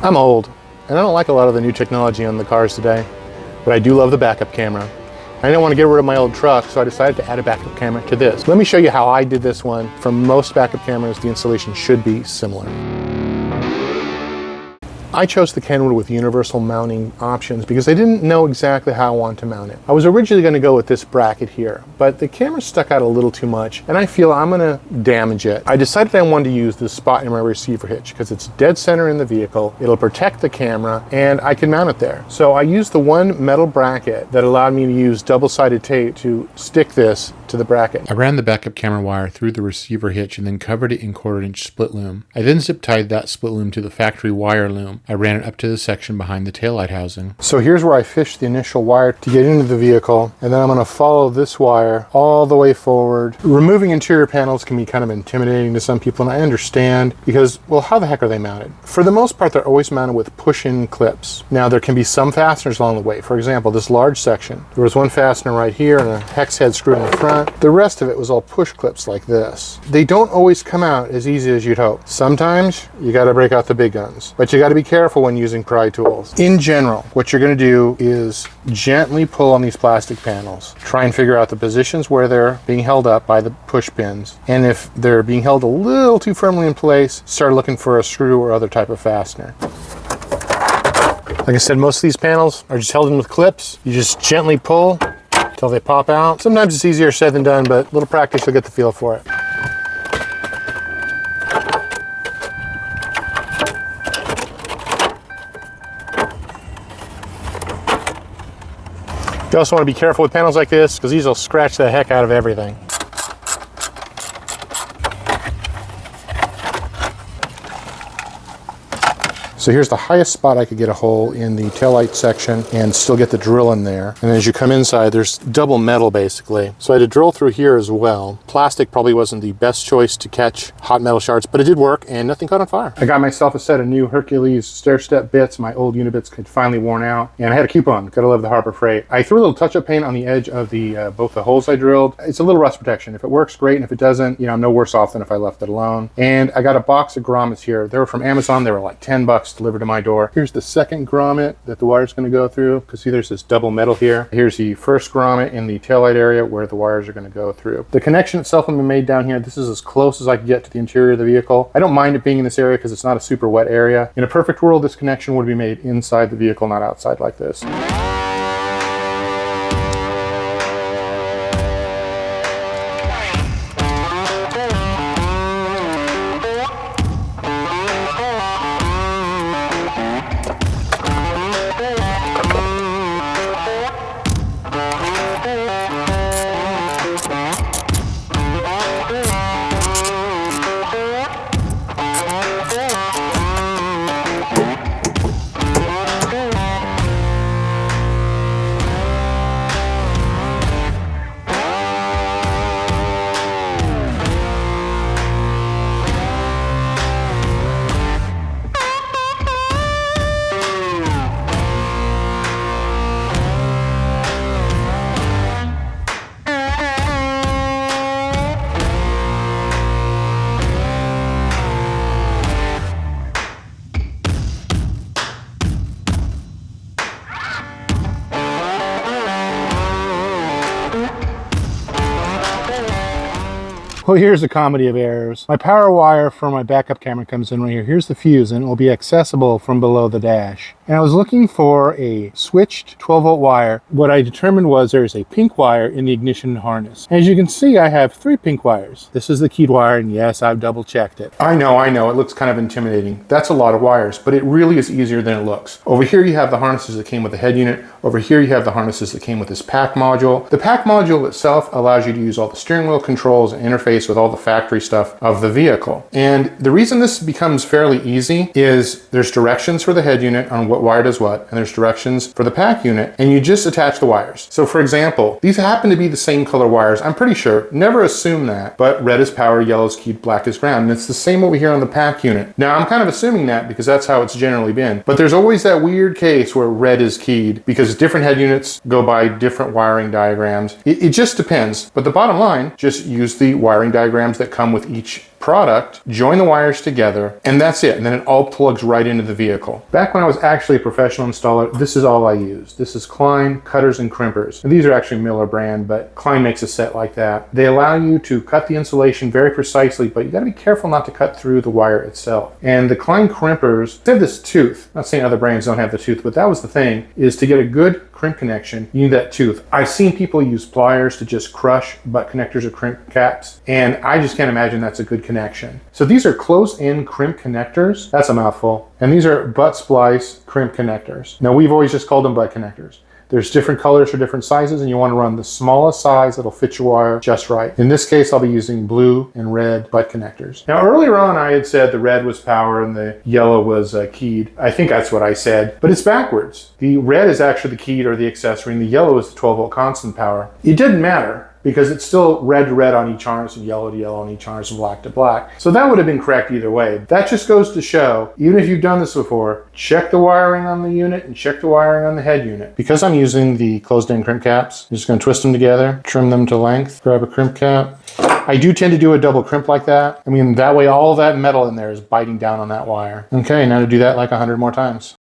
I'm old, and I don't like a lot of the new technology on the cars today, but I do love the backup camera. I didn't want to get rid of my old truck, so I decided to add a backup camera to this. Let me show you how I did this one. For most backup cameras, the installation should be similar. I chose the Kenwood with universal mounting options because I didn't know exactly how I wanted to mount it. I was originally going to go with this bracket here, but the camera stuck out a little too much and I feel I'm going to damage it. I decided I wanted to use this spot in my receiver hitch because it's dead center in the vehicle, it'll protect the camera, and I can mount it there. So I used the one metal bracket that allowed me to use double-sided tape to stick this to the bracket. I ran the backup camera wire through the receiver hitch and then covered it in 1/4 inch split loom. I then zip tied that split loom to the factory wire loom. I ran it up to the section behind the taillight housing. So here's where I fished the initial wire to get into the vehicle, and then I'm going to follow this wire all the way forward. Removing interior panels can be kind of intimidating to some people, and I understand because, well, how the heck are they mounted? For the most part, they're always mounted with push-in clips. Now, there can be some fasteners along the way. For example, this large section, there was one fastener right here and a hex head screwed in the front. The rest of it was all push clips like this. They don't always come out as easy as you'd hope. Sometimes you got to break out the big guns, but you got to be careful when using pry tools. In general, what you're going to do is gently pull on these plastic panels. Try and figure out the positions where they're being held up by the push pins. And if they're being held a little too firmly in place, start looking for a screw or other type of fastener. Like I said, most of these panels are just held in with clips. You just gently pull until they pop out. Sometimes it's easier said than done, but a little practice, you'll get the feel for it. You also want to be careful with panels like this because these will scratch the heck out of everything. So here's the highest spot I could get a hole in the taillight section and still get the drill in there. And as you come inside, there's double metal basically. So I had to drill through here as well. Plastic probably wasn't the best choice to catch hot metal shards, but it did work and nothing caught on fire. I got myself a set of new Hercules stair-step bits. My old unibits had finally worn out and I had a coupon. Gotta love the Harbor Freight. I threw a little touch-up paint on the edge of the both the holes I drilled. It's a little rust protection. If it works, great, and if it doesn't, you know, I'm no worse off than if I left it alone. And I got a box of grommets here. They were from Amazon. They were like 10 bucks delivered to my door. Here's the second grommet that the wire's going to go through, because see, there's this double metal here. Here's the first grommet in the taillight area where the wires are going to go through. The connection itself will be made down here. This is as close as I can get to the interior of the vehicle. I don't mind it being in this area because it's not a super wet area. In a perfect world, this connection would be made inside the vehicle, not outside like this. Well, here's a comedy of errors. My power wire for my backup camera comes in right here. Here's the fuse, and it will be accessible from below the dash. And I was looking for a switched 12-volt wire. What I determined was there's a pink wire in the ignition harness. As you can see, I have 3 pink wires. This is the keyed wire, and yes, I've double checked it. I know, it looks kind of intimidating. That's a lot of wires, but it really is easier than it looks. Over here, you have the harnesses that came with the head unit. Over here, you have the harnesses that came with this PAC module. The PAC module itself allows you to use all the steering wheel controls and interface with all the factory stuff of the vehicle. And the reason this becomes fairly easy is there's directions for the head unit on what wire does what, and there's directions for the PAC unit, and you just attach the wires. So for example, these happen to be the same color wires, I'm pretty sure. Never assume that, but red is power, yellow is keyed, black is ground, and it's the same over here on the PAC unit. Now I'm kind of assuming that because that's how it's generally been, but there's always that weird case where red is keyed because different head units go by different wiring diagrams. It just depends, but the bottom line, just use the wiring diagrams that come with each product, join the wires together, and that's it. And then it all plugs right into the vehicle. Back when I was actually a professional installer, this is all I used. This is Klein cutters and crimpers. And these are actually Miller brand, but Klein makes a set like that. They allow you to cut the insulation very precisely, but you gotta be careful not to cut through the wire itself. And the Klein crimpers, they have this tooth. I'm not saying other brands don't have the tooth, but that was the thing, is to get a good crimp connection, you need that tooth. I've seen people use pliers to just crush butt connectors or crimp caps, and I just can't imagine that's a good connection. So these are closed-in crimp connectors. That's a mouthful. And these are butt splice crimp connectors. Now, we've always just called them butt connectors. There's different colors for different sizes, and you want to run the smallest size that'll fit your wire just right. In this case, I'll be using blue and red butt connectors. Now, earlier on, I had said the red was power and the yellow was keyed. I think that's what I said, but it's backwards. The red is actually the keyed or the accessory, and the yellow is the 12-volt constant power. It didn't matter, because it's still red to red on each harness and yellow to yellow on each harness and black to black. So that would have been correct either way. That just goes to show, even if you've done this before, check the wiring on the unit and check the wiring on the head unit. Because I'm using the closed-in crimp caps, I'm just going to twist them together, trim them to length, grab a crimp cap. I do tend to do a double crimp like that. I mean, that way all that metal in there is biting down on that wire. Okay, now to do that like 100 more times.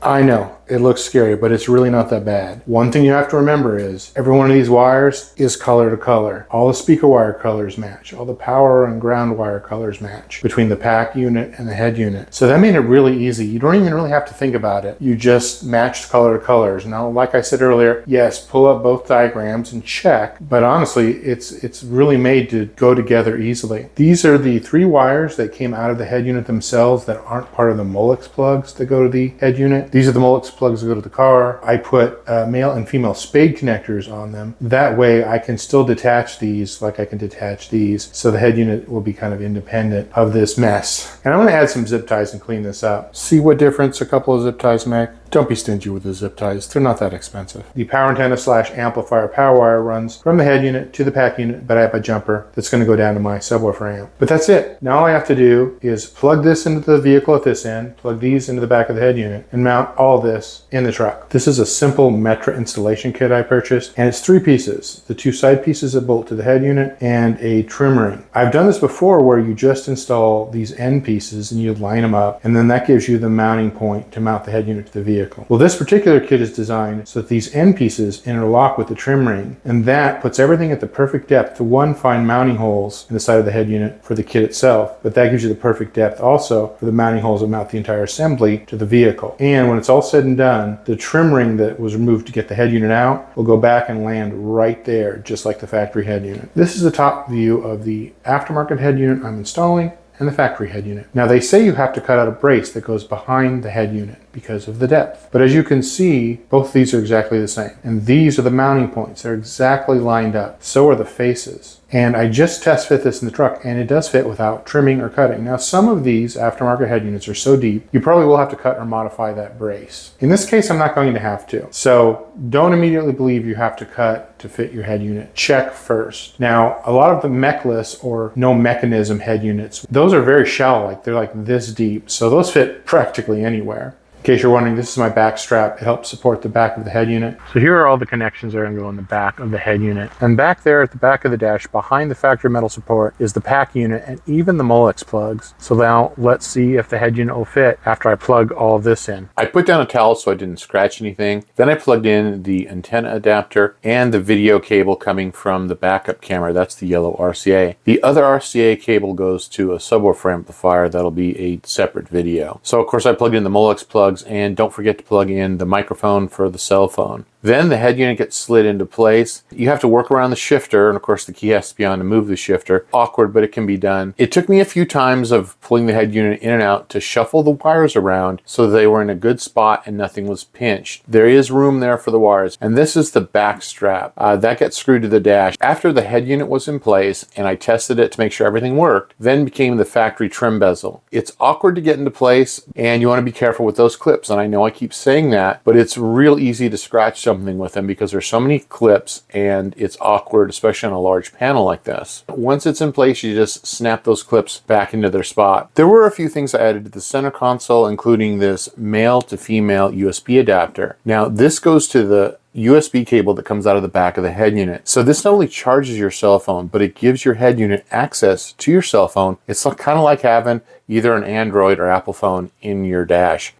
I know, it looks scary, but it's really not that bad. One thing you have to remember is every one of these wires is color to color. All the speaker wire colors match. All the power and ground wire colors match between the PAC unit and the head unit. So that made it really easy. You don't even really have to think about it. You just match color to colors. Now, like I said earlier, yes, pull up both diagrams and check, but honestly, it's really made to go together easily. These are the 3 wires that came out of the head unit themselves that aren't part of the Molex plugs that go to the head unit. These are the Molex plugs that go to the car. I put male and female spade connectors on them. That way I can still detach these like I can detach these, so the head unit will be kind of independent of this mess. And I'm going to add some zip ties and clean this up. See what difference a couple of zip ties make? Don't be stingy with the zip ties. They're not that expensive. The power antenna / amplifier power wire runs from the head unit to the PAC unit, but I have a jumper that's going to go down to my subwoofer amp. But that's it. Now all I have to do is plug this into the vehicle at this end, plug these into the back of the head unit, and mount all this in the truck. This is a simple Metra installation kit I purchased, and it's 3 pieces. The 2 side pieces that bolt to the head unit and a trim ring. I've done this before where you just install these end pieces and you line them up, and then that gives you the mounting point to mount the head unit to the vehicle. Well, this particular kit is designed so that these end pieces interlock with the trim ring, and that puts everything at the perfect depth to one, find mounting holes in the side of the head unit for the kit itself, but that gives you the perfect depth also for the mounting holes that mount the entire assembly to the vehicle. And when it's all said and done, the trim ring that was removed to get the head unit out will go back and land right there, just like the factory head unit. This is the top view of the aftermarket head unit I'm installing and the factory head unit. Now, they say you have to cut out a brace that goes behind the head unit because of the depth. But as you can see, both of these are exactly the same. And these are the mounting points. They're exactly lined up. So are the faces. And I just test fit this in the truck, and it does fit without trimming or cutting. Now, some of these aftermarket head units are so deep, you probably will have to cut or modify that brace. In this case, I'm not going to have to. So don't immediately believe you have to cut to fit your head unit. Check first. Now, a lot of the mechless or no mechanism head units, those are very shallow, like they're like this deep. So those fit practically anywhere. In case you're wondering, this is my back strap. It helps support the back of the head unit. So here are all the connections that are going to go in the back of the head unit. And back there at the back of the dash, behind the factory metal support, is the PAC unit and even the Molex plugs. So now let's see if the head unit will fit after I plug all of this in. I put down a towel so I didn't scratch anything. Then I plugged in the antenna adapter and the video cable coming from the backup camera. That's the yellow RCA. The other RCA cable goes to a subwoofer amplifier. That'll be a separate video. So of course I plugged in the Molex plugs, and don't forget to plug in the microphone for the cell phone. Then the head unit gets slid into place. You have to work around the shifter, and of course the key has to be on to move the shifter. Awkward, but it can be done. It took me a few times of pulling the head unit in and out to shuffle the wires around so they were in a good spot and nothing was pinched. There is room there for the wires, and this is the back strap. That gets screwed to the dash. After the head unit was in place and I tested it to make sure everything worked, then became the factory trim bezel. It's awkward to get into place, and you want to be careful with those clips, and I know I keep saying that, but it's real easy to scratch some something with them because there's so many clips and it's awkward, especially on a large panel like this. Once it's in place, you just snap those clips back into their spot. There were a few things I added to the center console, including this male to female USB adapter. Now, this goes to the USB cable that comes out of the back of the head unit. So this not only charges your cell phone, but it gives your head unit access to your cell phone. It's kind of like having either an Android or Apple phone in your dash.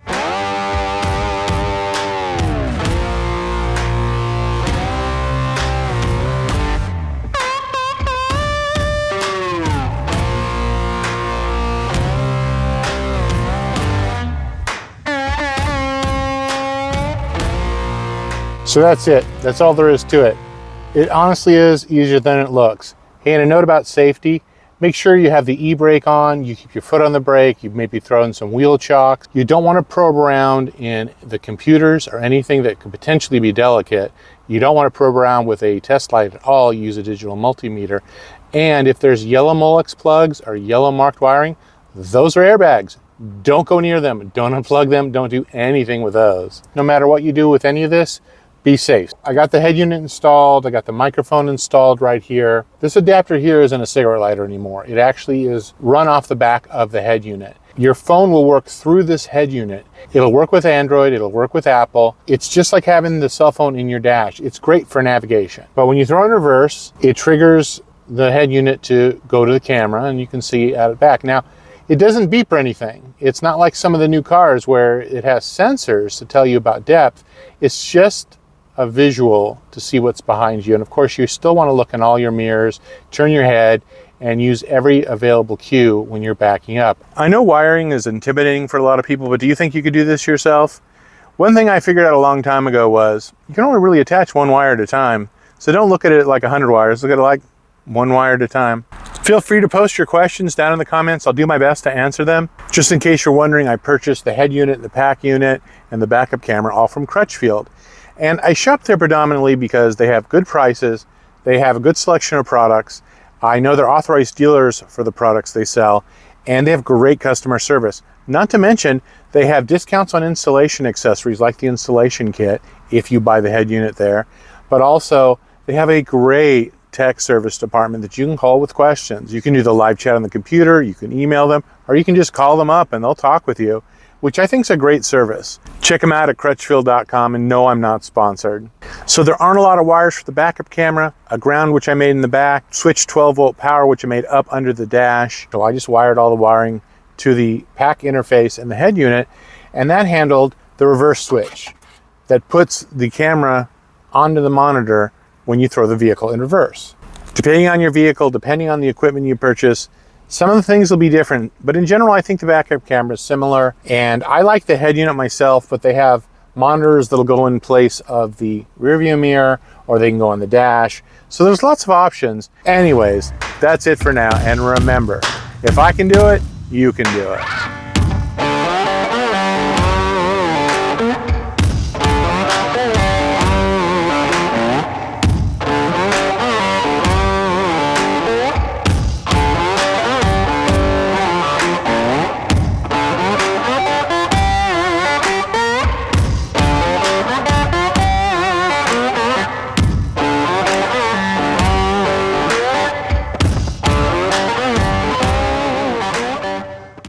So that's it. That's all there is to it. It honestly is easier than it looks. Hey, and a note about safety. Make sure you have the e-brake on, you keep your foot on the brake, you maybe throw in some wheel chocks. You don't want to probe around in the computers or anything that could potentially be delicate. You don't want to probe around with a test light at all. Use a digital multimeter. And if there's yellow Molex plugs or yellow marked wiring, those are airbags. Don't go near them. Don't unplug them. Don't do anything with those. No matter what you do with any of this, be safe. I got the head unit installed. I got the microphone installed right here. This adapter here isn't a cigarette lighter anymore. It actually is run off the back of the head unit. Your phone will work through this head unit. It'll work with Android, it'll work with Apple. It's just like having the cell phone in your dash. It's great for navigation. But when you throw in reverse, it triggers the head unit to go to the camera and you can see at it back. Now, it doesn't beep or anything. It's not like some of the new cars where it has sensors to tell you about depth. It's just a visual to see what's behind you. And of course, you still want to look in all your mirrors, turn your head, and use every available cue when you're backing up. I know wiring is intimidating for a lot of people, but do you think you could do this yourself? One thing I figured out a long time ago was you can only really attach one wire at a time. So don't look at it like 100 wires, look at it like one wire at a time. Feel free to post your questions down in the comments. I'll do my best to answer them. Just in case you're wondering, I purchased the head unit, the PAC unit, and the backup camera all from Crutchfield. And I shop there predominantly because they have good prices, they have a good selection of products, I know they're authorized dealers for the products they sell, and they have great customer service. Not to mention, they have discounts on installation accessories like the installation kit if you buy the head unit there, but also they have a great tech service department that you can call with questions. You can do the live chat on the computer, you can email them, or you can just call them up and they'll talk with you, which I think is a great service. Check them out at crutchfield.com, and no, I'm not sponsored. So there aren't a lot of wires for the backup camera, a ground which I made in the back, switch 12-volt power which I made up under the dash. So I just wired all the wiring to the PAC interface and the head unit, and that handled the reverse switch that puts the camera onto the monitor when you throw the vehicle in reverse. Depending on your vehicle, depending on the equipment you purchase, some of the things will be different, but in general, I think the backup camera is similar. And I like the head unit myself, but they have monitors that'll go in place of the rear view mirror, or they can go on the dash. So there's lots of options. Anyways, that's it for now. And remember, if I can do it, you can do it.